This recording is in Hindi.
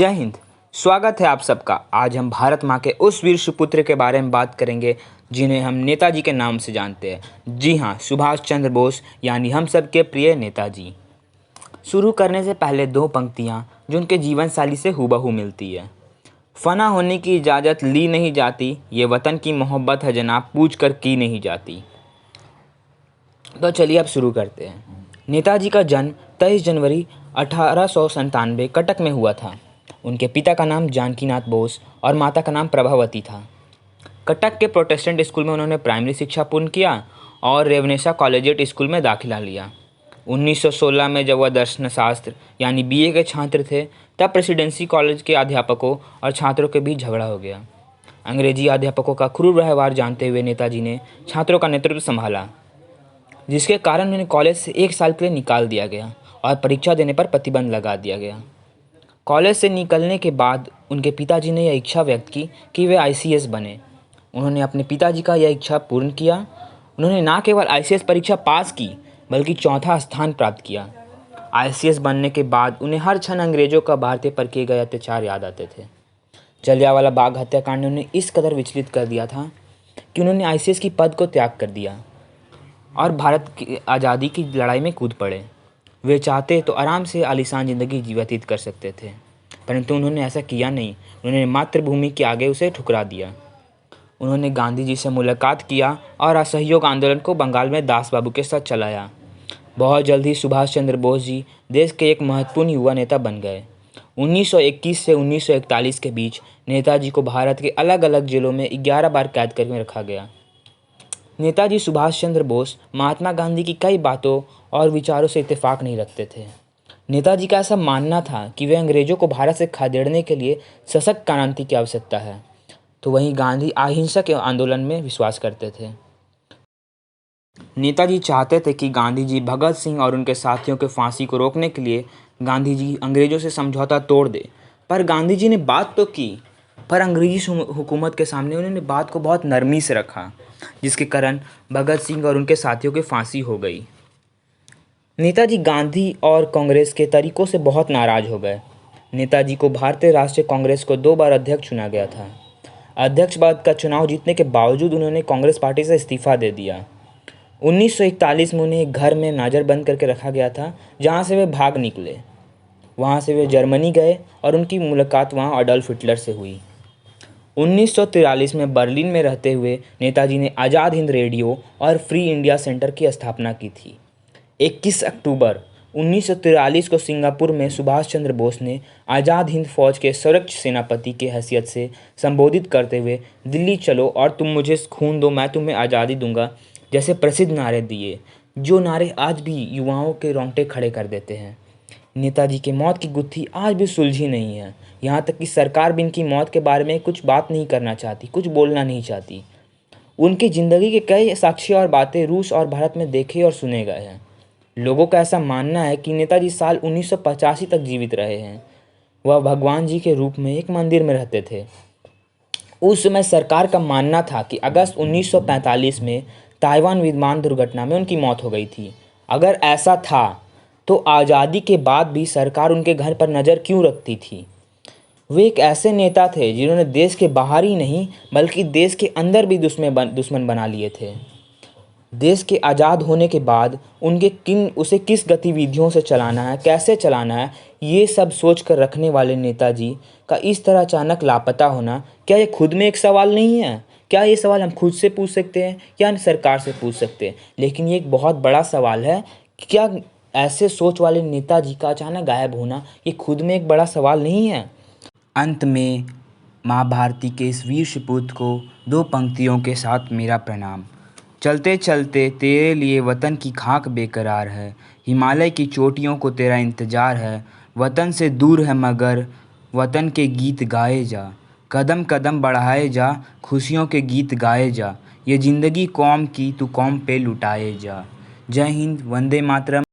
जय हिंद। स्वागत है आप सबका। आज हम भारत माँ के उस वीर सुपुत्र के बारे में बात करेंगे जिन्हें हम नेताजी के नाम से जानते हैं। जी हाँ, सुभाष चंद्र बोस, यानी हम सबके प्रिय नेताजी। शुरू करने से पहले दो पंक्तियाँ जो उनके जीवन शैली से हूबहू मिलती है। फना होने की इजाज़त ली नहीं जाती, ये वतन की मोहब्बत है जनाब, पूछ कर की नहीं जाती। तो चलिए अब शुरू करते हैं। नेताजी का जन्म 23 जनवरी 1897 कटक में हुआ था। उनके पिता का नाम जानकीनाथ बोस और माता का नाम प्रभावती था। कटक के प्रोटेस्टेंट स्कूल में उन्होंने प्राइमरी शिक्षा पूर्ण किया और रेवनेसा कॉलेजिएट स्कूल में दाखिला लिया। 1916 में जब वह दर्शन शास्त्र यानी बीए के छात्र थे, तब प्रेसिडेंसी कॉलेज के अध्यापकों और छात्रों के बीच झगड़ा हो गया। अंग्रेजी अध्यापकों का क्रूर व्यवहार जानते हुए नेताजी ने छात्रों का नेतृत्व संभाला, जिसके कारण उन्हें कॉलेज से 1 साल के लिए निकाल दिया गया और परीक्षा देने पर प्रतिबंध लगा दिया गया। कॉलेज से निकलने के बाद उनके पिताजी ने यह इच्छा व्यक्त की कि वे आईसीएस बने। उन्होंने अपने पिताजी का यह इच्छा पूर्ण किया। उन्होंने न केवल आईसीएस परीक्षा पास की, बल्कि चौथा स्थान प्राप्त किया। आईसीएस बनने के बाद उन्हें हर क्षण अंग्रेजों का भारतीय पर किए गए अत्याचार याद आते थे। जलियांवाला बाग हत्याकांड ने उन्हें इस कदर विचलित कर दिया था कि उन्होंने आईसीएस की पद को त्याग कर दिया और भारत की आज़ादी की लड़ाई में कूद पड़े। वे चाहते तो आराम से आलीशान ज़िंदगी व्यतीत कर सकते थे, परंतु उन्होंने ऐसा किया नहीं। उन्होंने मातृभूमि के आगे उसे ठुकरा दिया। उन्होंने गांधी जी से मुलाकात किया और असहयोग आंदोलन को बंगाल में दास बाबू के साथ चलाया। बहुत जल्द ही सुभाष चंद्र बोस जी देश के एक महत्वपूर्ण युवा नेता बन गए। 1921 से 1941 के बीच नेताजी को भारत के अलग अलग जेलों में 11 बार कैद करके रखा गया। नेताजी सुभाष चंद्र बोस महात्मा गांधी की कई बातों और विचारों से इत्तेफाक नहीं रखते थे। नेताजी का ऐसा मानना था कि वे अंग्रेजों को भारत से खदेड़ने के लिए सशक्त क्रांति की आवश्यकता है, तो वहीं गांधी अहिंसक आंदोलन में विश्वास करते थे। नेताजी चाहते थे कि गांधी जी भगत सिंह और उनके साथियों के फांसी को रोकने के लिए गांधी जी अंग्रेजों से समझौता तोड़ दे। पर गांधी जी ने बात तो की, पर अंग्रेजी हुकूमत के सामने उन्होंने बात को बहुत नरमी से रखा, जिसके कारण भगत सिंह और उनके साथियों की फांसी हो गई। नेताजी गांधी और कांग्रेस के तरीकों से बहुत नाराज हो गए। नेताजी को भारतीय राष्ट्रीय कांग्रेस को 2 बार अध्यक्ष चुना गया था। अध्यक्ष पद का चुनाव जीतने के बावजूद उन्होंने कांग्रेस पार्टी से इस्तीफा दे दिया। 1941 में उन्हें एक घर में नज़रबंद करके रखा गया था, जहां से वे भाग निकले। वहां से वे जर्मनी गए और उनकी मुलाकात वहां अडोल्फ हिटलर से हुई। 1943 में बर्लिन में रहते हुए नेताजी ने आज़ाद हिंद रेडियो और फ्री इंडिया सेंटर की स्थापना की थी। 21 अक्टूबर 1943 को सिंगापुर में सुभाष चंद्र बोस ने आज़ाद हिंद फौज के सर्वोच्च सेनापति के हैसियत से संबोधित करते हुए दिल्ली चलो और तुम मुझे खून दो, मैं तुम्हें आज़ादी दूंगा जैसे प्रसिद्ध नारे दिए, जो नारे आज भी युवाओं के रोंगटे खड़े कर देते हैं। नेताजी के मौत की गुत्थी आज भी सुलझी नहीं है। यहाँ तक कि सरकार भी इनकी मौत के बारे में कुछ बात नहीं करना चाहती, कुछ बोलना नहीं चाहती। उनकी ज़िंदगी के कई साक्ष्य और बातें रूस और भारत में देखे और सुने गए हैं। लोगों का ऐसा मानना है कि नेताजी साल 1985 तक जीवित रहे हैं। वह भगवान जी के रूप में एक मंदिर में रहते थे। उस समय सरकार का मानना था कि अगस्त 1945 में ताइवान विमान दुर्घटना में उनकी मौत हो गई थी। अगर ऐसा था तो आज़ादी के बाद भी सरकार उनके घर पर नज़र क्यों रखती थी? वे एक ऐसे नेता थे जिन्होंने देश के बाहर ही नहीं बल्कि देश के अंदर भी दुश्मन बना लिए थे। देश के आज़ाद होने के बाद उसे किस गतिविधियों से चलाना है, कैसे चलाना है, ये सब सोच कर रखने वाले नेताजी का इस तरह अचानक लापता होना, क्या ये खुद में एक सवाल नहीं है? क्या ये सवाल हम खुद से पूछ सकते हैं या सरकार से पूछ सकते हैं? लेकिन ये एक बहुत बड़ा सवाल है कि क्या ऐसे सोच वाले नेताजी का अचानक गायब होना ये खुद में एक बड़ा सवाल नहीं है? अंत में माँ भारती के इस वीर सपूत को 2 पंक्तियों के साथ मेरा प्रणाम। चलते चलते तेरे लिए वतन की खाक बेकरार है, हिमालय की चोटियों को तेरा इंतज़ार है, वतन से दूर है मगर वतन के गीत गाए जा, कदम कदम बढ़ाए जा, खुशियों के गीत गाए जा, ये ज़िंदगी कौम की तू कौम पे लुटाए जा। जय हिंद, वंदे मातरम।